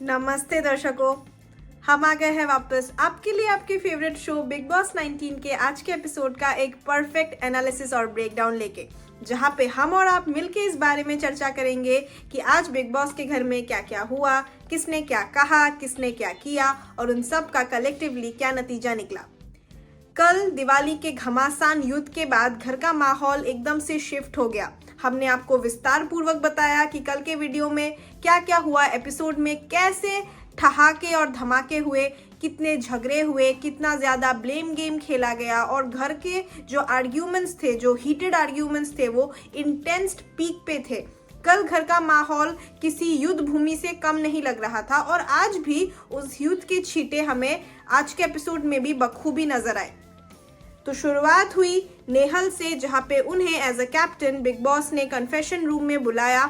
नमस्ते दर्शकों, हम आ गए हैं वापस आपके लिए आपके फेवरेट शो बिग बॉस 19 के आज के एपिसोड का एक परफेक्ट एनालिसिस और ब्रेकडाउन लेके, जहां पे हम और आप मिलके इस बारे में चर्चा करेंगे कि आज बिग बॉस के घर में क्या क्या हुआ, किसने क्या कहा, किसने क्या किया और उन सब का कलेक्टिवली क्या नतीजा निकला। कल दिवाली के घमासान युद्ध के बाद घर का माहौल एकदम से शिफ्ट हो गया। हमने आपको विस्तार पूर्वक बताया कि कल के वीडियो में क्या क्या हुआ, एपिसोड में कैसे ठहाके और धमाके हुए, कितने झगड़े हुए, कितना ज़्यादा ब्लेम गेम खेला गया और घर के जो आर्ग्यूमेंट्स थे, जो हीटेड आर्ग्यूमेंट्स थे, वो इंटेंस पीक पे थे। कल घर का माहौल किसी युद्ध भूमि से कम नहीं लग रहा था और आज भी उस युद्ध के छींटे हमें आज के एपिसोड में भी बखूबी नजर आए। तो शुरुआत हुई नेहल से, जहां पे उन्हें as a captain Bigg Boss ने कन्फेशन रूम में बुलाया।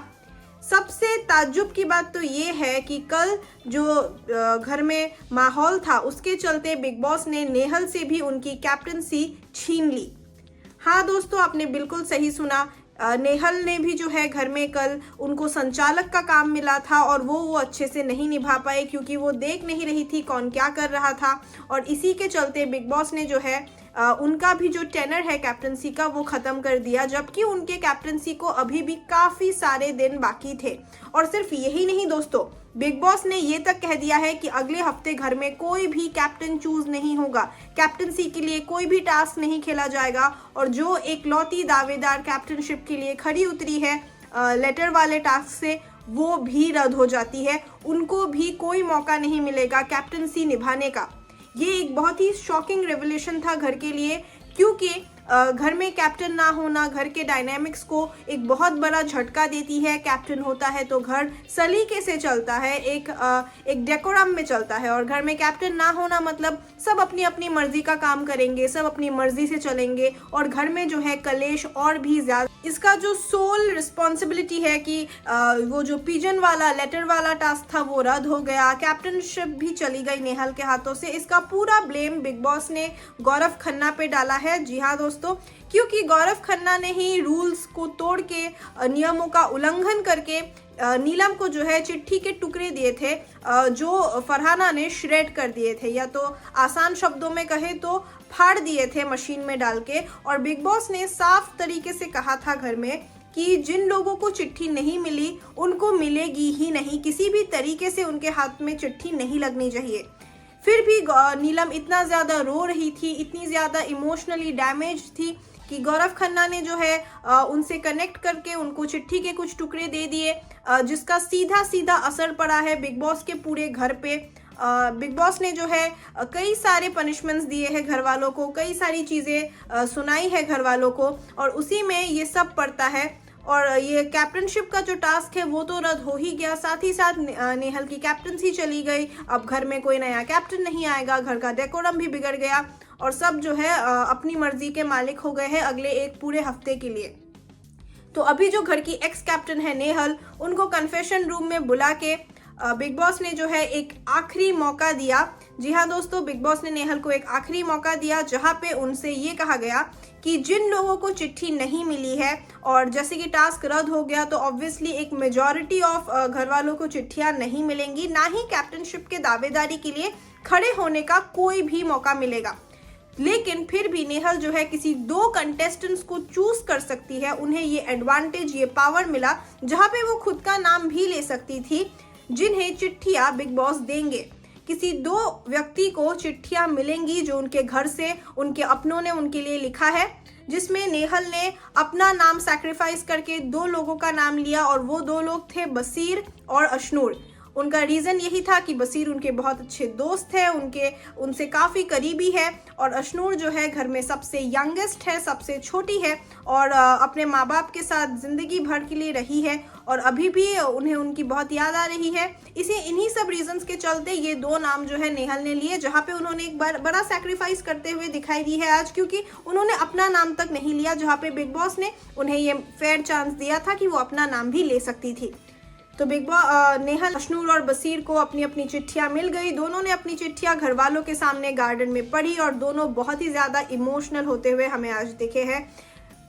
सबसे ताज्जुब की बात तो ये है कि कल जो घर में माहौल था उसके चलते बिग बॉस ने नेहल से भी उनकी कैप्टनसी छीन ली। हाँ दोस्तों, आपने बिल्कुल सही सुना। नेहल ने भी जो है घर में कल उनको संचालक का काम मिला था और वो अच्छे से नहीं निभा पाए क्योंकि वो देख नहीं रही थी कौन क्या कर रहा था और इसी के चलते बिग बॉस ने जो है उनका भी जो टेनर है कैप्टनसी का वो ख़त्म कर दिया, जबकि उनके कैप्टनसी को अभी भी काफ़ी सारे दिन बाकी थे। और सिर्फ यही नहीं दोस्तों, बिग बॉस ने ये तक कह दिया है कि अगले हफ्ते घर में कोई भी कैप्टन चूज नहीं होगा, कैप्टनसी के लिए कोई भी टास्क नहीं खेला जाएगा और जो एक लौती दावेदार कैप्टनशिप के लिए खड़ी उतरी है लेटर वाले टास्क से, वो भी रद्द हो जाती है। उनको भी कोई मौका नहीं मिलेगा कैप्टनसी निभाने का। ये एक बहुत ही शॉकिंग रेवलेशन था घर के लिए, क्योंकि घर में कैप्टन ना होना घर के डायनामिक्स को एक बहुत बड़ा झटका देती है। कैप्टन होता है तो घर सलीके से चलता है, एक डेकोरम में चलता है और घर में कैप्टन ना होना मतलब सब अपनी अपनी मर्जी का काम करेंगे, सब अपनी मर्जी से चलेंगे और घर में जो है कलेश और भी ज्यादा। इसका जो सोल रिस्पॉन्सिबिलिटी है कि वो जो पिजन वाला लेटर वाला टास्क था वो रद्द हो गया, कैप्टनशिप भी चली गई नेहल के हाथों से। इसका पूरा ब्लेम बिग बॉस ने गौरव खन्ना पे डाला है। जी हाँ दोस्तों, क्योंकि गौरव खन्ना ने ही रूल्स को तोड़ के, नियमों का उल्लंघन करके नीलम को जो है चिट्ठी के टुकड़े दिए थे जो फरहाना ने श्रेड कर दिए थे, या तो आसान शब्दों में कहे तो फाड़ दिए थे मशीन में डाल के। और बिग बॉस ने साफ तरीके से कहा था घर में कि जिन लोगों को चिट्ठी नहीं मिली उनको मिलेगी ही नहीं, किसी भी तरीके से उनके हाथ में चिट्ठी नहीं लगनी चाहिए। फिर भी नीलम इतना ज़्यादा रो रही थी, इतनी ज़्यादा इमोशनली डैमेज थी कि गौरव खन्ना ने जो है उनसे कनेक्ट करके उनको चिट्ठी के कुछ टुकड़े दे दिए, जिसका सीधा सीधा असर पड़ा है बिग बॉस के पूरे घर पे। बिग बॉस ने जो है कई सारे पनिशमेंट्स दिए हैं घर वालों को, कई सारी चीज़ें सुनाई है घर वालों को और उसी में ये सब पड़ता है। और ये कैप्टनशिप का जो टास्क है वो तो रद्द हो ही गया, साथ ही साथ नेहल की कैप्टनसी चली गई। अब घर में कोई नया कैप्टन नहीं आएगा, घर का डेकोरम भी बिगड़ गया और सब जो है अपनी मर्जी के मालिक हो गए हैं अगले एक पूरे हफ्ते के लिए। तो अभी जो घर की एक्स कैप्टन है नेहल, उनको कन्फेशन रूम में बुला के बिग बॉस ने जो है एक आखिरी मौका दिया। जी हाँ दोस्तों, बिग बॉस ने नेहल को एक आखिरी मौका दिया जहाँ पे उनसे ये कहा गया कि जिन लोगों को चिट्ठी नहीं मिली है और जैसे कि टास्क रद्द हो गया तो ऑब्वियसली एक मेजॉरिटी ऑफ घर वालों को चिट्ठियां नहीं मिलेंगी, ना ही कैप्टनशिप के दावेदारी के लिए खड़े होने का कोई भी मौका मिलेगा। लेकिन फिर भी नेहल जो है किसी दो कंटेस्टेंट्स को चूज कर सकती है। उन्हें ये एडवांटेज, ये पावर मिला जहाँ पे वो खुद का नाम भी ले सकती थी जिन्हें चिट्ठियां बिग बॉस देंगे। किसी दो व्यक्ति को चिट्ठियां मिलेंगी जो उनके घर से उनके अपनों ने उनके लिए लिखा है, जिसमें नेहल ने अपना नाम सैक्रिफाइस करके दो लोगों का नाम लिया और वो दो लोग थे बसीर और अशनूर। उनका रीज़न यही था कि बसीर उनके बहुत अच्छे दोस्त है, उनसे काफ़ी करीबी है और अशनूर जो है घर में सबसे यंगेस्ट है, सबसे छोटी है और अपने माँ बाप के साथ ज़िंदगी भर के लिए रही है और अभी भी उन्हें उनकी बहुत याद आ रही है। इन्हीं सब रीजंस के चलते ये दो नाम जो है नेहल ने लिए, जहाँ पे उन्होंने एक बार बड़ा सैक्रिफाइस करते हुए दिखाई दी है आज, क्योंकि उन्होंने अपना नाम तक नहीं लिया, जहाँ पे बिग बॉस ने उन्हें ये फेयर चांस दिया था कि वो अपना नाम भी ले सकती थी। तो नेहल, अशनूर और बसीर को अपनी अपनी चिट्ठियां मिल गई। दोनों ने अपनी चिट्ठियां घर वालों के सामने गार्डन में पढ़ी और दोनों बहुत ही ज़्यादा इमोशनल होते हुए हमें आज दिखे हैं।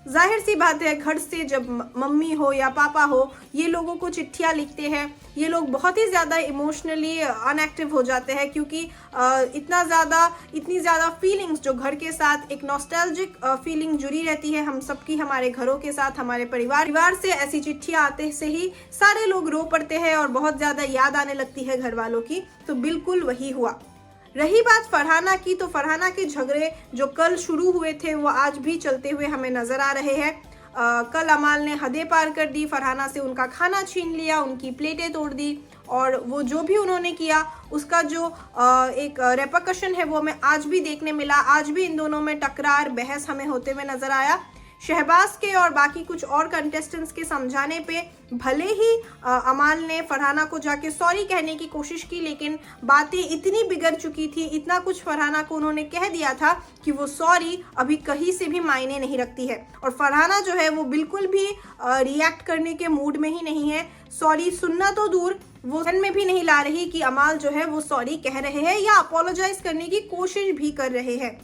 जाहिर सी बात है, घर से जब मम्मी हो या पापा हो ये लोगों को चिट्ठियाँ लिखते हैं, ये लोग बहुत ही ज़्यादा इमोशनली अनएक्टिव हो जाते हैं, क्योंकि इतनी ज़्यादा फीलिंग्स जो घर के साथ एक नॉस्टैल्जिक फीलिंग जुड़ी रहती है हम सबकी, हमारे घरों के साथ, हमारे परिवार से ऐसी चिट्ठियाँ आते से ही सारे लोग रो पड़ते हैं और बहुत ज़्यादा याद आने लगती है घर वालों की। तो बिल्कुल वही हुआ। रही बात फरहाना की, तो फरहाना के झगड़े जो कल शुरू हुए थे वो आज भी चलते हुए हमें नजर आ रहे हैं। कल अमाल ने हदें पार कर दी, फरहाना से उनका खाना छीन लिया, उनकी प्लेटें तोड़ दी, और वो जो भी उन्होंने किया उसका जो एक रेपरकशन है वो हमें आज भी देखने मिला। आज भी इन दोनों में टकरार, बहस हमें होते हुए नजर आया। शहबाज के और बाकी कुछ और कंटेस्टेंट्स के समझाने पे भले ही अमाल ने फरहाना को जाके सॉरी कहने की कोशिश की, लेकिन बातें इतनी बिगड़ चुकी थी, इतना कुछ फरहाना को उन्होंने कह दिया था कि वो सॉरी अभी कहीं से भी मायने नहीं रखती है। और फरहाना जो है वो बिल्कुल भी रिएक्ट करने के मूड में ही नहीं है। सॉरी सुनना तो दूर, वो ध्यान में भी नहीं ला रही कि अमाल जो है वो सॉरी कह रहे हैं या अपोलोजाइज करने की कोशिश भी कर रहे हैं।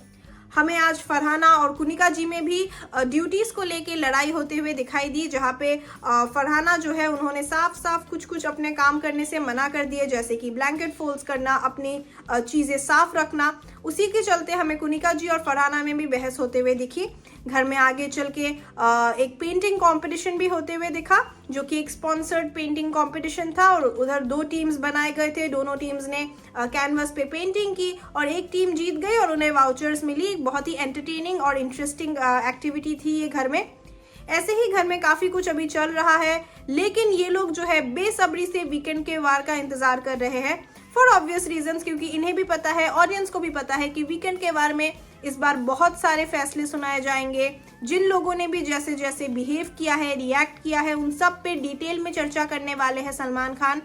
हमें आज फरहाना और कुनिका जी में भी ड्यूटीज़ को लेके लड़ाई होते हुए दिखाई दी, जहाँ पे फरहाना जो है उन्होंने साफ साफ कुछ अपने काम करने से मना कर दिए, जैसे कि ब्लैंकेट फोल्ड्स करना, अपनी चीज़ें साफ रखना। उसी के चलते हमें कुनिका जी और फरहाना में भी बहस होते हुए दिखी। घर में आगे चल के एक पेंटिंग कंपटीशन भी होते हुए दिखा, जो कि एक स्पॉन्सर्ड पेंटिंग कंपटीशन था, और उधर 2 टीम्स बनाए गए थे। दोनों टीम्स ने कैनवस पे पेंटिंग की और एक टीम जीत गई और उन्हें वाउचर्स मिली। बहुत ही एंटरटेनिंग और इंटरेस्टिंग एक्टिविटी थी ये घर में। ऐसे ही घर में काफ़ी कुछ अभी चल रहा है, लेकिन ये लोग जो है बेसब्री से वीकेंड के वार का इंतज़ार कर रहे हैं, फॉर ऑब्वियस रीजंस, क्योंकि इन्हें भी पता है, ऑडियंस को भी पता है कि वीकेंड के वार में इस बार बहुत सारे फैसले सुनाए जाएंगे। जिन लोगों ने भी जैसे जैसे बिहेव किया है, रिएक्ट किया है, उन सब पे डिटेल में चर्चा करने वाले हैं सलमान खान,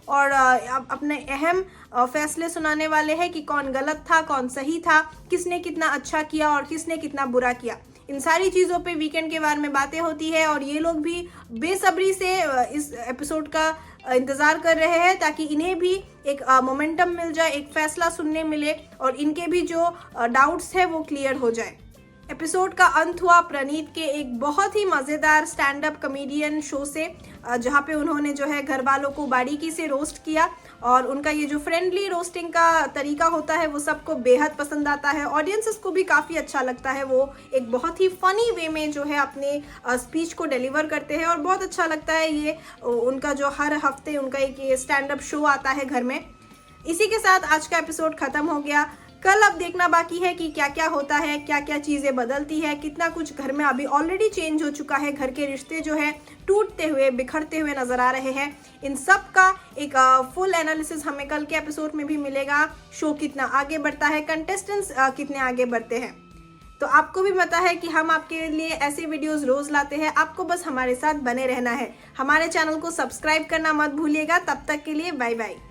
और अपने अहम फैसले सुनाने वाले हैं कि कौन गलत था, कौन सही था, किसने कितना अच्छा किया और किसने कितना बुरा किया। इन सारी चीज़ों पे वीकेंड के बारे में बातें होती है, और ये लोग भी बेसब्री से इस एपिसोड का इंतज़ार कर रहे हैं, ताकि इन्हें भी एक मोमेंटम मिल जाए, एक फैसला सुनने मिले, और इनके भी जो डाउट्स है वो क्लियर हो जाए। एपिसोड का अंत हुआ प्रणीत के एक बहुत ही मज़ेदार स्टैंड अप कॉमेडियन शो से, जहाँ पे उन्होंने जो है घर वालों को बारीकी से रोस्ट किया, और उनका ये जो फ्रेंडली रोस्टिंग का तरीका होता है वो सबको बेहद पसंद आता है। ऑडियंसेस को भी काफ़ी अच्छा लगता है। वो एक बहुत ही फ़नी वे में जो है अपने स्पीच को डिलीवर करते हैं, और बहुत अच्छा लगता है ये उनका जो हर हफ्ते उनका एक ये स्टैंड अप शो आता है घर में। इसी के साथ आज का एपिसोड ख़त्म हो गया। कल अब देखना बाकी है कि क्या क्या होता है, क्या क्या चीज़ें बदलती है, कितना कुछ घर में अभी ऑलरेडी चेंज हो चुका है। घर के रिश्ते जो है टूटते हुए, बिखरते हुए नजर आ रहे हैं। इन सब का एक फुल एनालिसिस हमें कल के एपिसोड में भी मिलेगा। शो कितना आगे बढ़ता है, कंटेस्टेंट्स कितने आगे बढ़ते हैं। तो आपको भी पता है कि हम आपके लिए ऐसे वीडियोस रोज लाते हैं, आपको बस हमारे साथ बने रहना है। हमारे चैनल को सब्सक्राइब करना मत भूलिएगा। तब तक के लिए बाय बाय।